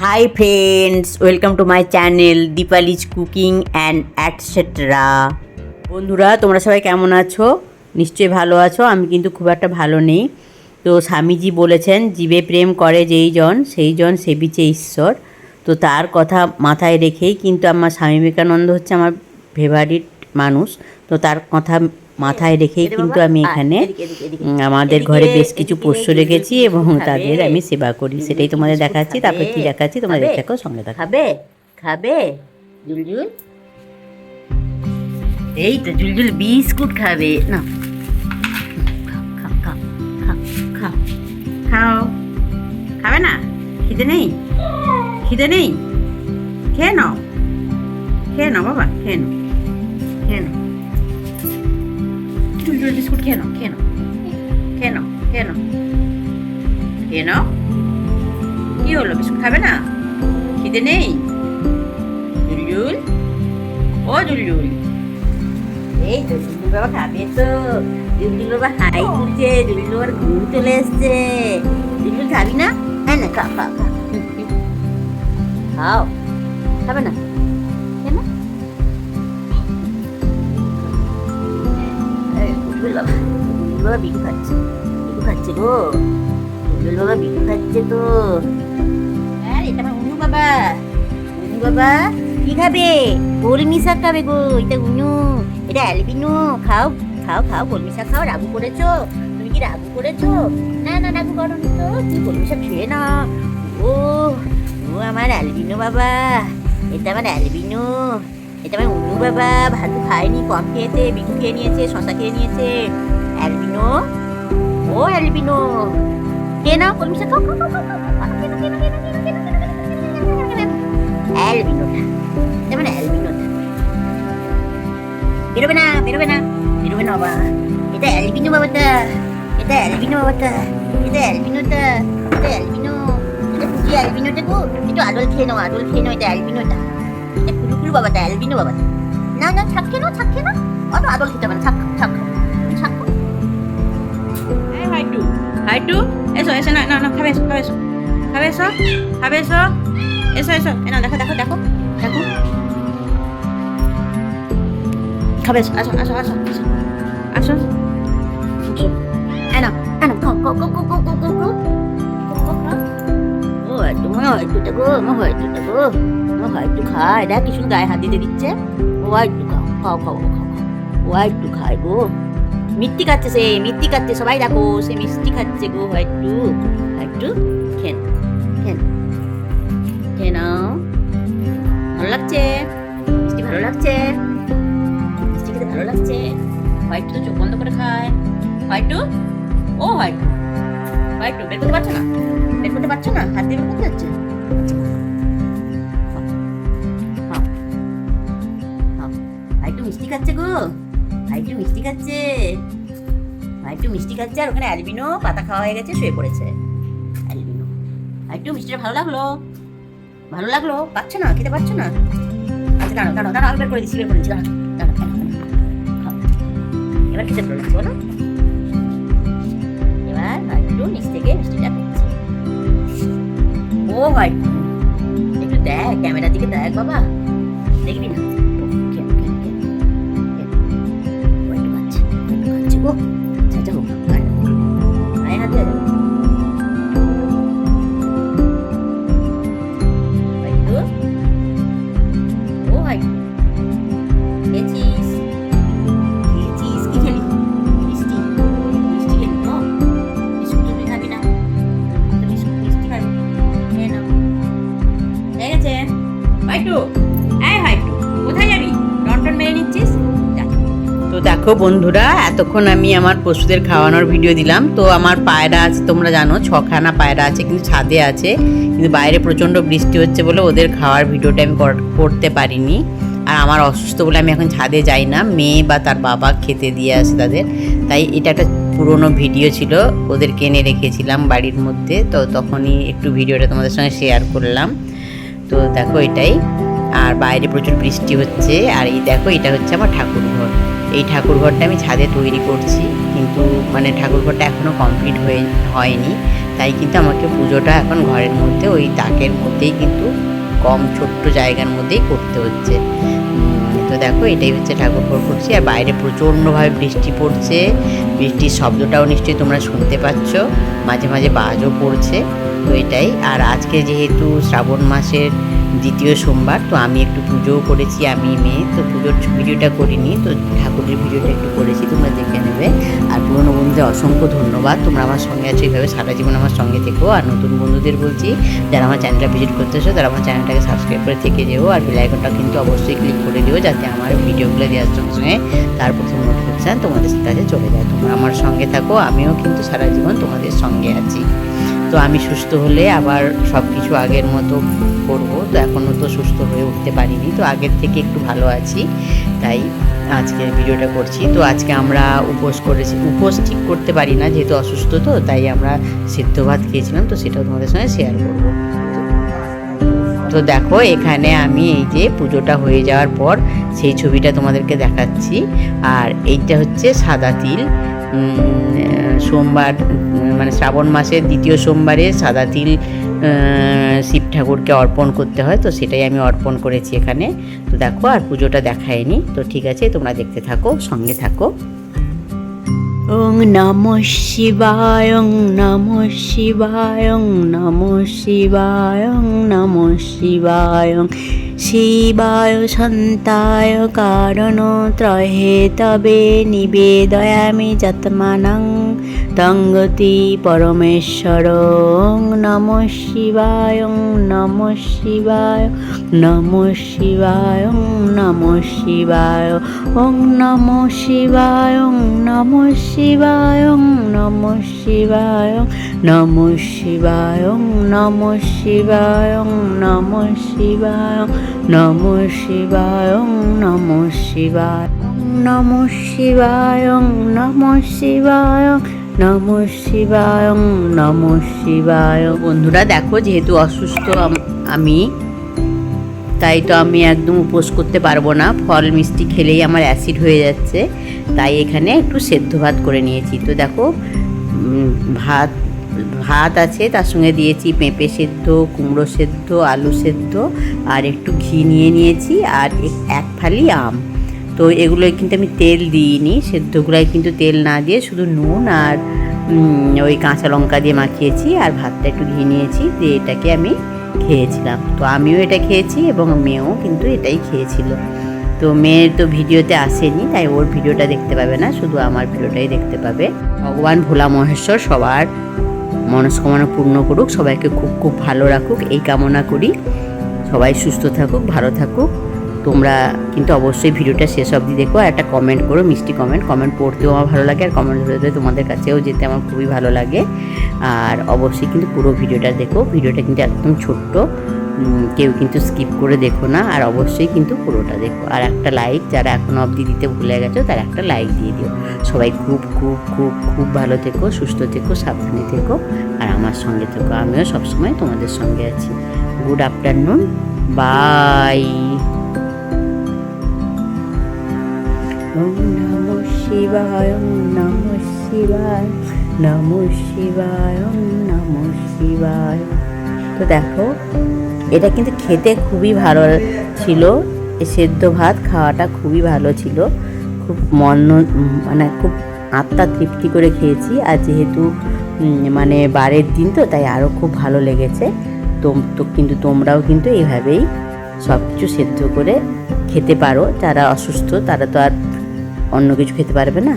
High friends, welcome to my channel Dipali's cooking and etcetera. বন্ধুরা, তোমরা সবাই কেমন আছো? নিশ্চয়ই ভালো আছো। আমি কিন্তু খুব একটা ভালো নেই। তো স্বামীজি বলেছেন, জীবে প্রেম করে যেই জন সেই জন সেবিছে ঈশ্বর। তো তার কথা মাথায় রেখেই কিন্তু আমার স্বামী বিবেকানন্দ হচ্ছে আমার ফেভারিট মানুষ। তো তার কথা মাথায় রেখেই কিন্তু আমি এখানে আমাদের ঘরে বেশ কিছু পোষ্য রেখেছি এবং তাদের আমি সেবা করি। সেটাই তোমাদের দেখাচ্ছি। তারপরে কি দেখাচ্ছি তোমরা দেখে থাকো, সঙ্গে থাকো। খাবে খাবে জুলজুল, এই তো জুলজুল বিস্কুট খাবে না। খাও খাও খাও খাও খাও। খাবে না? খিদে নেই? খিদে নেই? খেয়ে নাও, খেয়ে নাও বাবা, খেয়ে নাও, খেয়ে নাও। জুলজুল বিস্কুট খেয়ে নাও, খেয়ে নাও, খেয়ে নাও, খেয়ে নাও, খেয়ে নাও। কি হলো, বিস্কুট খাবে না? খিদে নেই? জুলজুল, ও জুলজুল, এই তো জুলজুল বাবা খাবে তো। জুলজুল বাবা হাই তুলছে, জুলজুল বাবার ঘুম চলে এসছে। জুলজুল খাবি না? হ্যাঁ না, খাও খাও খাও খাও। খাবে না কেন? জুলজুল বাবা, জুলজুল বাবা বিটু খাচ্ছে, বিটু খাচ্ছে গো। জুলজুল বাবা বিটু খাচ্ছে তো। আর এটা আমার উনু বাবা, উনু বাবা কি খাবে? কলমি শাক খাবে গো। এটা উনু, এটা অ্যালবিনো। খাও খাও খাও, কলমি শাক খাও। রাগু করেছো? তুমি কি রাগু করেছো? না না, রাগু করোনি তো। তুমি কলমি শাক খেয়ে না। ও ও আমার অ্যালবিনো বাবা, এটা আমার অ্যালবিনো, এটা আমার উনু বাবা। ভাত খায়নি, কম খেয়েছে, বিটু খেয়ে নিয়েছে, শশা খেয়ে নিয়েছে। অ্যালবিনো, ও অ্যালবিনো, খেয়ে নাও কলমি শাক। খাও খাও খাও খাও খাও, খেয়ে নাও, খেয়ে নাও, খেয়ে নাও, খেয়ে নাও, খেয়ে নাও। অ্যালবিনোটা, যেমন অ্যালবিনোটা বেরোবে না, বেরোবে না, বেরোবে না বাবা। এটা অ্যালবিনো বাবাটা, এটা অ্যালবিনো বাবাটা, এটা অ্যালবিনোটা, এটা অ্যালবিনো, এটা পুজি অ্যালবিনোটা গো। একটু আদল খেয়ে নাও, আদল খেয়ে নাও। এটা অ্যালবিনোটা, এটা কুলুকুলু বাবাটা, অ্যালবিনো বাবাটা। না না, ছাক খেয়ে নাও, ছাক খেয়ে নাও। অত আদল খেতে হবে না, ছাক ছাক ছাক। হাইটু, হাইটু, এসো এসো, না না না, খাবে এসো, খাবে এসো, খাবে এসো, খাবে এসো, এসো এসো। না, দেখো দেখো দেখো দেখো, খাবে এসো, আসো আসো আসো আসো আসো। এনো এনো, গো গো গো গো গো গো গো। ও একটু মনে হয়, একটু গো, মনে হয় একটু গো, মনে হয় একটু খায়। দেখ কি শুধু গায়ে হাত দিতে দিচ্ছে। ও একটু খাও খাও খাও খাও, ও একটু খায় গো। মিষ্টি খাচ্ছে সে, মিষ্টি খাচ্ছে, সবাই দেখো সে মিষ্টি খাচ্ছে গো। একটু একটু খেন খেন খেয়ে নাও। ভালো লাগছে মিষ্টি, ভালো লাগছে মিষ্টি খেতে, ভালো লাগছে। হোয়াইটু তো চোখ বন্ধ করে খায়। হোয়াইটু, ও হোয়াইটু, হোয়াইটু বের করতে পারছো না? বের করতে পারছো না? হাত দিয়ে বের করতে যাচ্ছে। হোয়াইটু মিষ্টি খাচ্ছে গো, হোয়াইটু মিষ্টি খাচ্ছে, হোয়াইটু মিষ্টি খাচ্ছে। আর ওখানে অ্যালবিনো পাতা খাওয়া হয়ে গেছে, শুয়ে পড়েছে অ্যালবিনো। হোয়াইটু মিষ্টিটা ভালো লাগলো? ভালো লাগলো? পাচ্ছ না, খেতে পারছো না? আচ্ছা দাঁড়াও দাঁড়াও দাঁড়াও, আমি বের করে দিচ্ছি, বের করে দিচ্ছি, দাঁড়াও দাঁড়াও দাঁড়াও। এবার খেতে ভালো লাগছে বলো? এবার একটু নিচ থেকে মিষ্টিটা খাচ্ছে। ও ভাই, একটু দেখ, ক্যামেরার দিকে দেখ বাবা, দেখবি না? একটু খাচ্ছে, একটু খাচ্ছে গো। আচ্ছা আচ্ছা, হোক, আয় হাতে একটু। ও ভাই, খেয়েছিস? খেয়েছিস? কি খেলি? মিষ্টি, মিষ্টি খেলি তো? বিস্কুট তুমি খাবি না? তো বিস্কুট মিষ্টি খাবি, খেয়ে নাও। হয়ে গেছে ভাইটু। এই ভাইটু, কোথায় যাবি? টনটন মেরে নিচ্ছিস? তো দেখো বন্ধুরা, এতক্ষণ আমি আমার পশুদের খাওয়ানোর ভিডিও দিলাম। তো আমার পায়রা আছে, তোমরা জানো 6খানা পায়রা আছে, কিন্তু ছাদে আছে। কিন্তু বাইরে প্রচণ্ড বৃষ্টি হচ্ছে বলে ওদের খাওয়ার ভিডিওটা আমি করতে পারিনি। আর আমার অসুস্থ বলে আমি এখন ছাদে যাই না, মেয়ে বা তার বাবা খেতে দিয়ে আসে তাদের। তাই এটা একটা পুরনো ভিডিও ছিল, ওদেরকে এনে রেখেছিলাম বাড়ির মধ্যে। তো তখনই একটু ভিডিওটা তোমাদের সঙ্গে শেয়ার করলাম। তো দেখো এটাই। আর বাইরে প্রচুর বৃষ্টি হচ্ছে। আর এই দেখো, এটা হচ্ছে আমার ঠাকুরঘর। এই ঠাকুরঘরটা আমি ছাদে তৈরি করছি, কিন্তু মানে ঠাকুরঘরটা এখনও কমপ্লিট হয়নি। তাই কিন্তু আমাকে পুজোটা এখন ঘরের মধ্যে ওই তাকের মধ্যেই কিন্তু কম ছোট্ট জায়গার মধ্যেই করতে হচ্ছে। তো দেখো এটাই হচ্ছে ঠাকুর ঘর করছি, আর বাইরে প্রচণ্ডভাবে বৃষ্টি পড়ছে। বৃষ্টির শব্দটাও নিশ্চয়ই তোমরা শুনতে পাচ্ছ, মাঝে মাঝে বাজও পড়ছে। তো এটাই। আর আজকে যেহেতু শ্রাবণ মাসের দ্বিতীয় সোমবার, তো আমি একটু পুজোও করেছি, আমি মেয়ে। তো পুজোর ভিডিওটা করিনি, তো ঠাকুরের ভিডিওটা একটু করেছি, তোমরা দেখে নেবে। আর পুরনো বন্ধুদের অসংখ্য ধন্যবাদ, তোমরা আমার সঙ্গে আছো, এইভাবে সারা জীবন আমার সঙ্গে থেকো। আর নতুন বন্ধুদের বলছি, যারা আমার চ্যানেলটা ভিজিট করতেছো তারা আমার চ্যানেলটাকে সাবস্ক্রাইব করে থেকে যেও, আর বেল আইকনটা কিন্তু অবশ্যই ক্লিক করে দিও, যাতে আমার ভিডিওগুলো দেওয়ার সঙ্গে সঙ্গে তার প্রথম নোটিফিকেশান তোমাদের কাছে চলে যায়। তোমরা আমার সঙ্গে থাকো, আমিও কিন্তু সারা জীবন তোমাদের সঙ্গে আছি। তো আমি সুস্থ হলে আবার সব কিছু আগের মতো করবো। তো এখনও তো সুস্থ হয়ে উঠতে পারিনি, তো আগের থেকে একটু ভালো আছি, তাই আজকে ভিডিওটা করছি। তো আজকে আমরা উপোস করেছি, উপোস ঠিক করতে পারি না যেহেতু অসুস্থ, তো তাই আমরা সিদ্ধ ভাত খেয়েছিলাম, তো সেটাও তোমাদের সঙ্গে শেয়ার করবো। তো দেখো এখানে আমি এই যে পুজোটা হয়ে যাওয়ার পর সেই ছবিটা তোমাদেরকে দেখাচ্ছি। আর এইটা হচ্ছে সাদা তিল, সোমবার মানে শ্রাবণ মাসের দ্বিতীয় সোমবারে সাদা তিল শিব ঠাকুরকে অর্পণ করতে হয়, তো সেটাই আমি অর্পণ করেছি এখানে। তো দেখো আর পুজোটা দেখায়নি, তো ঠিক আছে তোমরা দেখতে থাকো, সঙ্গে থাকো। ওং নমঃ শিবায়, ওং নমঃ শিবায়, ওং নমঃ শিবায়, ওং নমঃ শিবায়। শিবায় শান্তায় কারণত্রয়ে তবে নিবেদয়ামি যৎমানং তঙ্গতি পরমেশ্বর। ওং নমঃ শিবায়, ওং নমঃ শিবায়, নমঃ শিবায়, ওং নমঃ শিবায়, ওং নমঃ শিবায়, ওং নমঃ শিবায়, ওং নমঃ শিবায়, নমঃ শিবায়, ওং নমঃ শিবায়, ওং নমঃ শিবায়, নমঃ শিবায়, ওং নমঃ শিবায়, নমঃ শিবায়, ওং নমঃ শিবায়, নমঃ শিবায়, ওং নমঃ শিবায়। বন্ধুরা দেখো যেহেতু অসুস্থ আমি, তাই তো আমি একদম উপোস করতে পারবো না, ফল মিষ্টি খেলেই আমার অ্যাসিড হয়ে যাচ্ছে, তাই এখানে একটু সেদ্ধ ভাত করে নিয়েছি। তো দেখো ভাত আছে, তার সঙ্গে দিয়েছি পেঁপে সেদ্ধ, কুমড়ো সেদ্ধ, আলু সেদ্ধ, আর একটু ঘি নিয়ে নিয়েছি, আর এক ফালি আম। তো এগুলোয় কিন্তু আমি তেল দিইনি, সেদ্ধগুলোয় কিন্তু তেল না দিয়ে শুধু নুন আর ওই কাঁচা লঙ্কা দিয়ে মাখিয়েছি, আর ভাতটা একটু ঘি নিয়েছি, দিয়ে এটাকে আমি খেয়েছিলাম। তো আমিও এটা খেয়েছি এবং মেয়েও কিন্তু এটাই খেয়েছিল। তো মেয়ের তো ভিডিওতে আসেনি, তাই ওর ভিডিওটা দেখতে পাবে না, শুধু আমার ভিডিওটাই দেখতে পাবে। ভগবান ভোলা মহেশ্বর সবার মনস্কামনা পূর্ণ করুক, সবাইকে খুব খুব ভালো রাখুক, এই কামনা করি। সবাই সুস্থ থাকুক, ভালো থাকুক। তোমরা কিন্তু অবশ্যই ভিডিওটা শেষ অবধি দেখো, আর একটা কমেন্ট করো, মিষ্টি কমেন্ট পড়তেও আমার ভালো লাগে, আর কমেন্ট ধরে তোমাদের কাছেও যেতে আমার খুবই ভালো লাগে। আর অবশ্যই কিন্তু পুরো ভিডিওটা দেখো, ভিডিওটা কিন্তু একদম ছোট্ট, কেউ কিন্তু স্কিপ করে দেখো না, আর অবশ্যই কিন্তু পুরোটা দেখো। আর একটা লাইক, যারা এখনও অবধি দিতে ভুলে গেছো তারা একটা লাইক দিয়ে দিও। সবাই খুব খুব খুব খুব ভালো থেকো, সুস্থ থেকো, সাবধানে থেকো, আর আমার সঙ্গে থেকো, আমিও সবসময় তোমাদের সঙ্গে আছি। Good afternoon, bye. ওং নমঃ শিবায়, ওং নমঃ শিবায়, নমঃ শিবায়, ওং নমঃ শিবায়। তো দেখো এটা কিন্তু খেতে খুবই ভালো ছিল, এই সেদ্ধ ভাত খাওয়াটা খুবই ভালো ছিল, খুব মানে খুব আত্মা তৃপ্তি করে খেয়েছি। আর যেহেতু মানে বারের দিন তো, তাই আরও খুব ভালো লেগেছে। তো কিন্তু তোমরাও কিন্তু এইভাবেই সব কিছু সেদ্ধ করে খেতে পারো, যারা অসুস্থ তারা তো আর অন্য কিছু খেতে পারবে না।